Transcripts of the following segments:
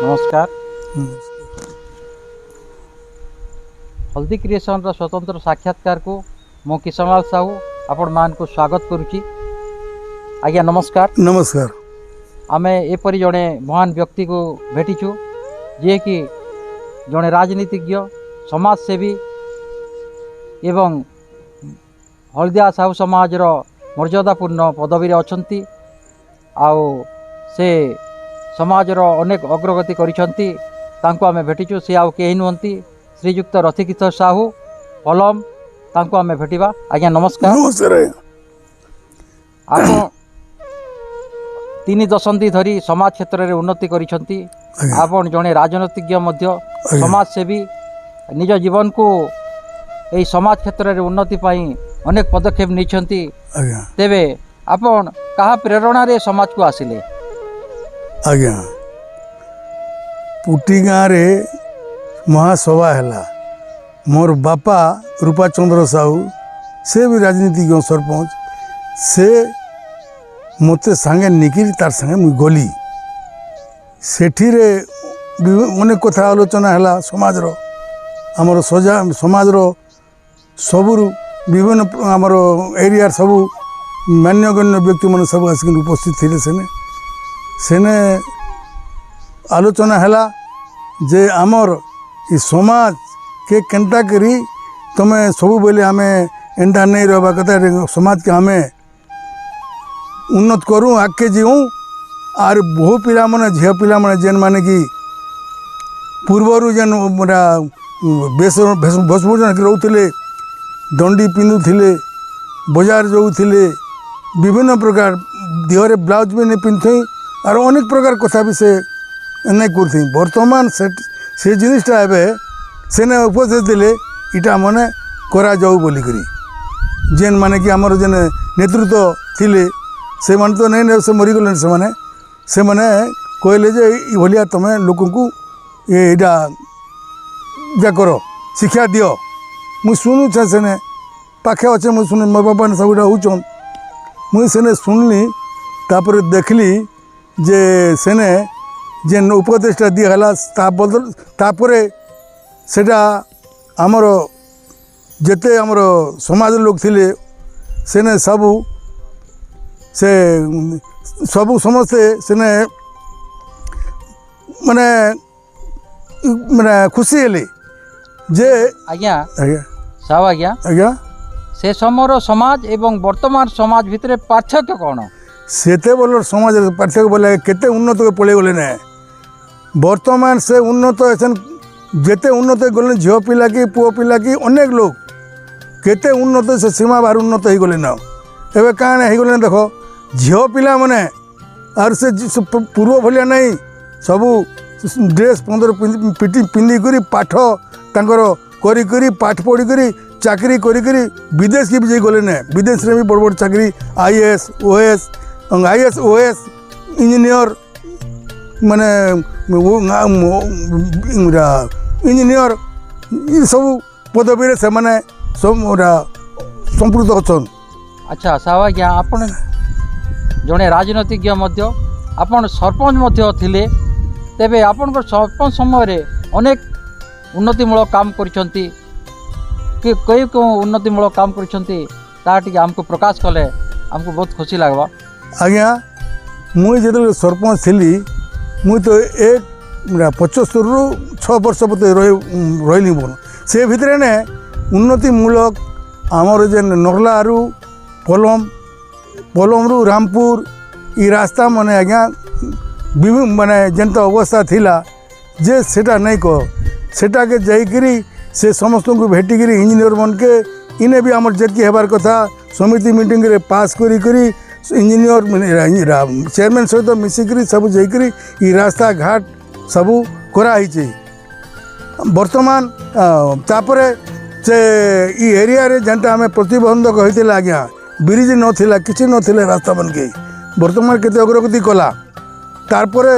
नमस्कार। हल्दी क्रिएशन रा स्वतंत्र साक्षात्कार को मो किशनलाल साहू आपण मान को स्वागत करुची। आज्ञा नमस्कार। नमस्कार। आमे एपरी जड़े महान व्यक्ति को भेटीचु जे कि जड़े राजनीतिज्ञ समाजसेवी एवं हलदिया साहू समाज रो मर्यादापूर्ण पदवी अच्छी आउ से समाज रो अनेक अग्रगति करिसंती तांको आमे भेटीचु। से आउ केही नुहंती श्रीयुक्त रथिकिशोर साहू पलम तांको आमे भेटिबा। आज्ञा नमस्कार। नमस्कार। आप 3 दशंधि धरी समाज क्षेत्र में उन्नति करिसंती। आपण जड़े राजनीतिज्ञ मध्य समाजसेवी निज जीवन को यही समाज क्षेत्र में उन्नति पाई अनेक पदक्षेप नहीं। तेबे आपण कहा प्रेरणा रे समाज को आसिले? आज्ञा पुटी गाँव रे महासभा है। मोर बापा रूपाचंद्र साहू से भी राजनीतिज्ञ सरपंच से मते सांगे निकिरी तार सांगे मुई गली सेठी रे अनेक कथा आलोचना है समाज रो आमर समाज रो सबुरु विभिन्न आमर एरिया सबू मान्यगण्य व्यक्ति मन सब आसिक उपस्थित थे। सेने आलोचना है जे आमर ई समाज के केनता करी तमे सबू बेले आमे एंटा नहीं रहा कथा समाज के आमे उन्नत करूँ आगे जीऊँ आर बहु पिला माने झील पिला माने जेन माने कि पूर्वर जेन वेशभूषा रोते दंडी पिंधुले बजार जाऊे विभिन्न प्रकार देहरे ब्लाउज भी नहीं पिंधुई और अनेक प्रकार कथा भी से नहीं करती। बर्तमान से जिनिसटा एवं सेने उपदेश देले इटा माने करा जाऊ बोली करी जेन माने कि आमर जेन नेतृत्व थिले से माने तो नहीं से मरीगले से माने कहले जे भलिया तमें लोक को येटा जा कर शिक्षा दियो। मुई शुणुचे सेने पाखे अच्छे मुई शुणी मोर बापा ने सबुटा होचन मुई सेने शुणली तापर देखली जे सेने जेन उपदेशटा दिहला बदल तापरे सेटा आमर जेते आमर समाज लोक थिले सेने सबू से सबू समस्ते सेने माने माने खुशी हेले जे आज्ञा आज्ञा साहू आज्ञा आज्ञा से समर समाज एवं वर्तमान समाज भितर पार्थक्य कौन? सेते बोल समाज पार्थक्य बोले केते उन्नत के पड़े गले ना वर्तमान से उन्नत ऐसा जेते उन्नत गले झील पिला कि पुओ पिला कि अनेक लोग केते उन्नत से सीमा बाहर उन्नत हो गले ना एवं क्या हो गले देख झील पिला माने और से पूर्व भलिया नहीं सबू ड्रेस पंदर पिंधिक पाठ तांकर करी पाठ पढ़ी करी चाकरी करी विदेश की भी गले ना विदेश में भी बड़ बड़ चाकरी आईएएस ओएस इंजीनियर माने इंजीनियर ये सब पदवी से माने सब संपूर्ण अच्छा। अच्छा साहू आज्ञा आपण जड़े राजनीतिज्ञ मध्य आपण सरपंच मध्य थिले तेबे आपण सरपंच समय अनेक उन्नतिमूलक काम करिसंती कि कई उन्नतिमूलक काम करिसंती ता टिके हमको प्रकाश कले हमको बहुत खुशी लगवा। आज्ञा मुई जो सरपंच थी मुई तो एक 75 रु 6 वर्ष रही बोल से भितर ने उन्नतिमूलक आमर जेन नरलारू पलम रु रामपुर ई रास्ता माने आज्ञा विभिन्न माने जेनता अवस्था थिला जे सेटा नहीं कह सेटा के जाइकरी से समस्त को भेटिकी इंजीनियर मन के इने भी आमर जेतकी हेबार कथा समिति मीटिंग रे पास करी इंजीनियर चेयरमैन सहित मिसिकी सब जाइकरी ई रास्ता घाट सबू कराई वर्तमान तापरे से ई एरिया रे जेनटा आमे प्रतिबंधक होइतिला आज्ञा ब्रिज नथिला किछि नथिला रास्ता बन के वर्तमान केते अग्रगति कला तारपरे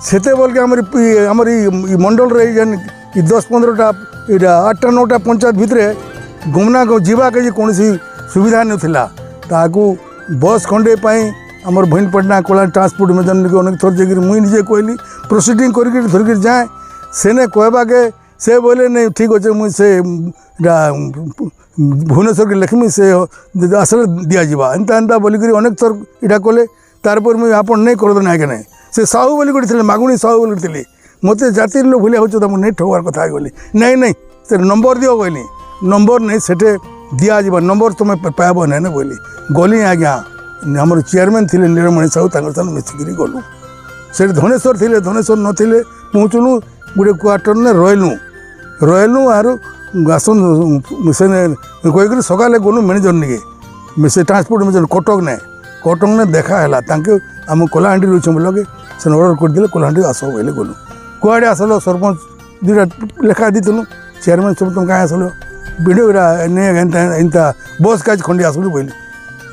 सेते बोल के हमर मंडल रे जेन 10-15टा 8टा 9टा पंचायत भितरे घुमना जीवा के कौन सुविधा नथिला ताकू बस खंडे पाई आमर भईन पटना कला ट्रांसपोर्ट में जन अनेक थर जाकर मुई निजे कहली प्रोसीडिंग करके धरिक जाए सेने कहवा के से बोले नहीं ठीक अच्छे मुई से भुवनेश्वर के लिखमी से आसले दिज्वा एंता एंता बोलिक अनेक थर इटा कले तारपर मुझे आप नहीं करदे ना नहीं से साहू बोली मागुणी साहू बोली मत जाति लोग भूलिया हो नहीं ठगवार कथा गली नहीं नहीं से नंबर दियो कहली नंबर नहीं सेठे दिज्व नंबर तुम पाब ना बोली गली आज्ञा आम चेयरमैन थे नीलमणि साहू तक मिसिकी गलु से धनेश्वर थे धनेश्वर नथिले पहुँचलु गोटे क्वार्टर ने रहीलु आर आसन से कहीकि सकाले गलु मैनेजर निके से ट्रांसपोर्ट मैनेजर कटक ने देखा है आम कलाहांडी रोचे बोल से अर्डर करदे कलाहांडी आस बोले गलु कुआड़े आसल सरपंच दुटा लेखा दीलु चेयरमैन सब तुम क्या आसल वीडियो एंता बस काज खंडी आसलु बोली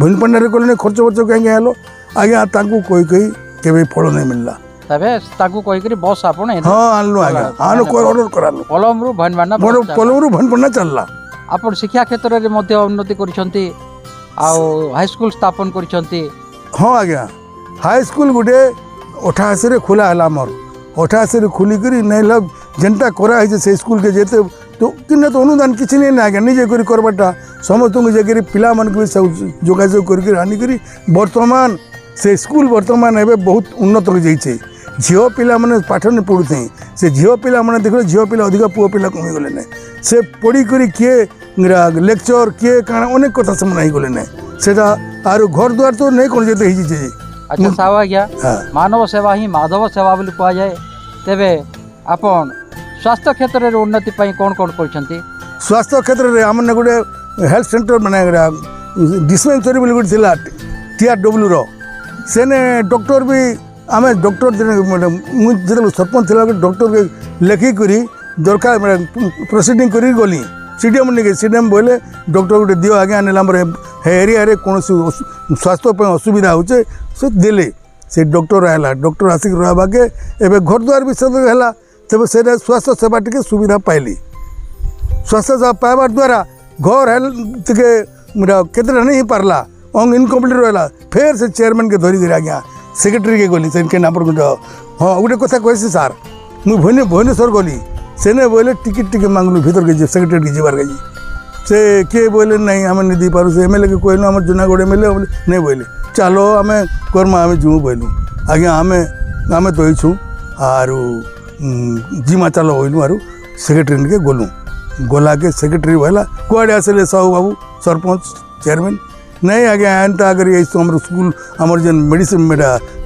भईन पटना कहले खर्च वर्च कहीं हेलो आज्ञा कही केवे फल नहीं मिलला तबे ताकू कहि करी बस आपण हाँ आनलु आज्ञा आनो ऑर्डर करालु पलमरु भनवाना पलमरु भईन पटना चलला आपण शिक्षा क्षेत्र रे मध्ये उन्नति करिसंती आ हाई स्कूल स्थापन करिसंती हाँ आज्ञा हाई स्कूल गुटे 88 रे खोला हला मोर 88 रे खुली करी नहीं लब जनता करा है से स्कूल के जेते तो कि तो अनुदान किसी नहीं ना आज्ञा निजे करी करबाटा समस्त को जगह पिला मन को जोगाजोग करके आनी करी वर्तमान से स्कूल वर्तमान एवं बहुत उन्नत हो जाइए झील पिला माने पाठ नहीं पढ़ुते से झील पिला माने देख झील पिला अधिक पुओ पिला कमी गले ना से पढ़ी करी किए लेक्चर किए काना अनेक कथा से नहीं गले ना सेटा आर घर द्वार तो नहीं कौन जेते ही अच्छा सावा गया मानव सेवा ही माधव सेवा बोली कहा जाए तेबे आपण स्वास्थ्य क्षेत्र में उन्नति पाई कौन कौन करछंती स्वास्थ्य क्षेत्र में आमने गोटे हेल्थ सेंटर माने डिस्पेंसरी बोली गोटे थिला TRW रो सेने डॉक्टर भी आम डॉक्टर मुझे सरपंच थी डॉक्टर के लेखिक दरकार प्रोसीडिंग करी गली सीडीएम नहीं सीडीएम बोले डॉक्टर गोटे दियो आगे ने एरिया रे कौन स्वास्थ्य असुविधा हो देले से डॉक्टर आला डॉक्टर आसिक रहाके एवं घर द्वार विषय है तेज से स्वास्थ्य सेवा टी सुविधा पाइली स्वास्थ्य सेवा पाइबार द्वारा घर के नहीं पार्ला अंग इनकम्प्लीट रहा फेर से चेयरमैन के धरिक आज्ञा सेक्रेटरी के गली से नंबर हाँ गोटे कथा कहसी सार मुझे भुवनेश्वर गली सेने बोले टिकेट टिके मांगलु भीतर के सेक्रेटरी के जीवार गई से किए बोले नहीं आम नहीं दी पारू से एमएलए के कहलु आम जूनागढ़ एमएलए नहीं बोले चलो आम कर्मा आम जीवु बोलु आज्ञा आम तो छूँ आर जीमा चलो बोलु आर सेक्रेटरी के गलु गला के सेक्रेटरी बोला कुआड़े आसले साहू बाबू सरपंच चेयरमैन नहीं आज्ञा एंता अगर ये आम स्कूल आमर जेन मेडिसिन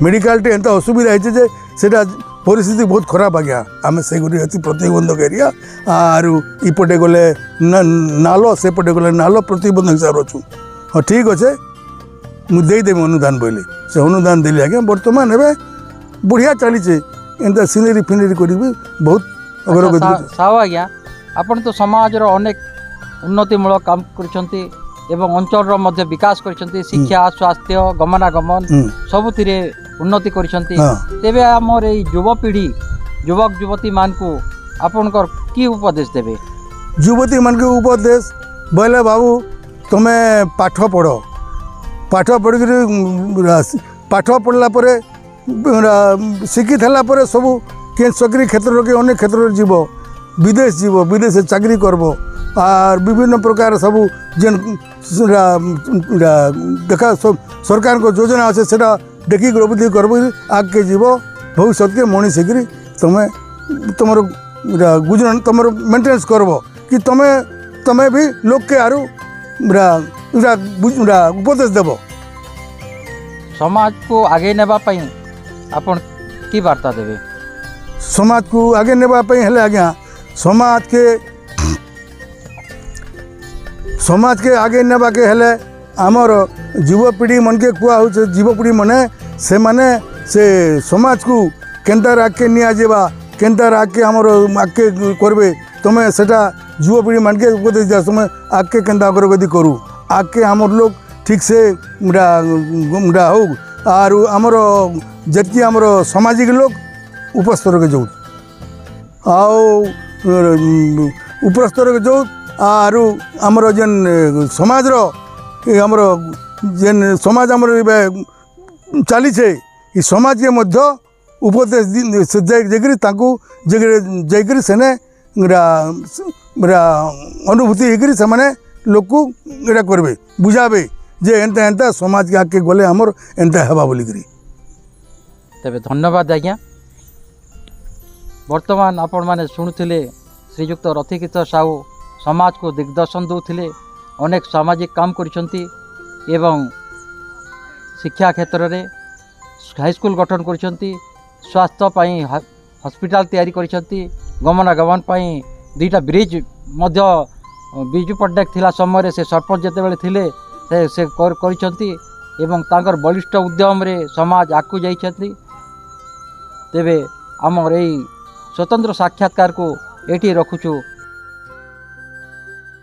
मेडिकल टे एंता असुविधा है सेटा परिस्थिति बहुत खराब आज्ञा आम से प्रतिबंधक एरिया आर इपटे गले नाल सेपटे गले नाल प्रतिबंधक हिसाब अच्छु हाँ ठीक अच्छे मुदेदेवी अनुदान बोले से अनुदान देली आज्ञा बर्तमान एवं बढ़िया चलीचे एंता सिनेरी फिनेरी कर बहुत अग्रगति साहू आज्ञा आपण तो समाज अनेक उन्नतिमूलक काम करछंती एवं अंचल मध्य विकास करछंती शिक्षा स्वास्थ्य गमनागमन सबुथिरे उन्नति करछंती तेबे हमर ए युवपीढ़ी युवक युवती मान को आपनकर की उपदेश देबे युवती मान के उपदेश बोले बाबू तुम्हें पाठ पढ़ पाठ पढ़ला परे शिक्षित है पर सब के चाकरी क्षेत्र के अनेक क्षेत्र जीव विदेश जीव विदेश चाकरी करब आर विभिन्न प्रकार सब जेन देखा सब सरकार को योजना अच्छे से देखिक उपलब्धि करब आगे जीव भविष्य के मनीष होकर तुम्हें तुम गुजरान तुम मेन्टेनेंस करब कि तुम्हें भी लोक के आरु उपदेश देव समाज को आगे नेबा पई आपण की वार्ता देवे समाज को आगे नेबा पई हेले आज्ञा समाज के आगे नेबा के हेले आमर युवपीढ़ी मन के कुआ हो युवपीढ़ी मने से माने से समाज को केन्ता आगे निया जेबा केन्ता आगे आमर आगे करबे तुम्हें सेटा युवपीढ़ी मन के उपदेश दिया तुम्हें आगे केन्ता अग्रगति करू आगे आमर लोग ठीक से हो आर आमर जति आमर सामाजिक लोग उपस्तर के जो उपस्तर के जो आर आमर जेन समाज आमर जेन समाज आमर चली ये समाज के मध्य उपदेश जाकरी जाकरी सेने अनुभूति होकर से लोक को यहाँ करेंगे बुझावे जे एंता एंता समाज के आगे गले आमर एंता हेबा बोलिकी। तेबे धन्यवाद आज्ञा। वर्तमान आपण माने शुणुथिले श्रीजुक्त रथिकिशोर साहू समाज को दिग्दर्शन दौथिले अनेक सामाजिक काम करिसंती एवं शिक्षा क्षेत्र में हाईस्कूल गठन करिसंती स्वास्थ्य पाई हॉस्पिटल तैयारी करिसंती गमनागमन पाई 2टा ब्रिज मध्य बिजू पट्टनायक थिला समय से सरपंच जेते बेले थिले से करिसंती एवं तांकर बलिष्ठ उद्यम रे समाज आकु जाइछंती। तेबे आमर यही स्वतंत्र साक्षात्कार को एटी रखुछु।